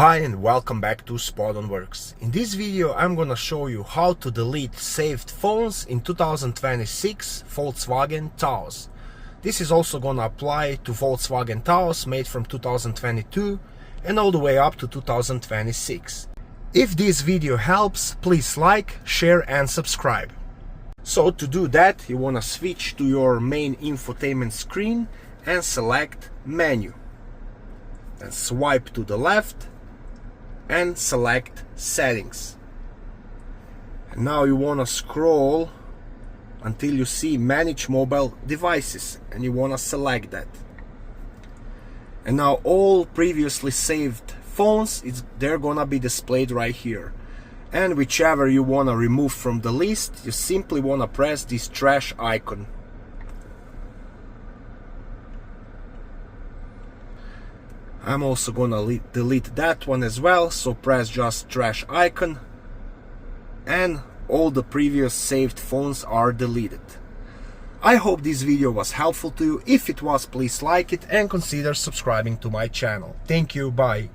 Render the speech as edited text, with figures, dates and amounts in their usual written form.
Hi and welcome back to Spot on Works. In this video I'm gonna show you how to delete saved phones in 2026 Volkswagen Taos. This is also gonna apply to Volkswagen Taos made from 2022 and all the way up to 2026. If this video helps, please like, share and subscribe. So to do that, you wanna switch to your main infotainment screen and select Menu. Then swipe to the left and select Settings. And now you want to scroll until you see Manage Mobile Devices and you want to select that. And now all previously saved phones, they're gonna be displayed right here. And whichever you want to remove from the list, you simply want to press this trash icon. I'm also gonna delete that one as well, so press just trash icon and all the previous saved phones are deleted. I hope this video was helpful to you. If it was, please like it and consider subscribing to my channel. Thank you, bye.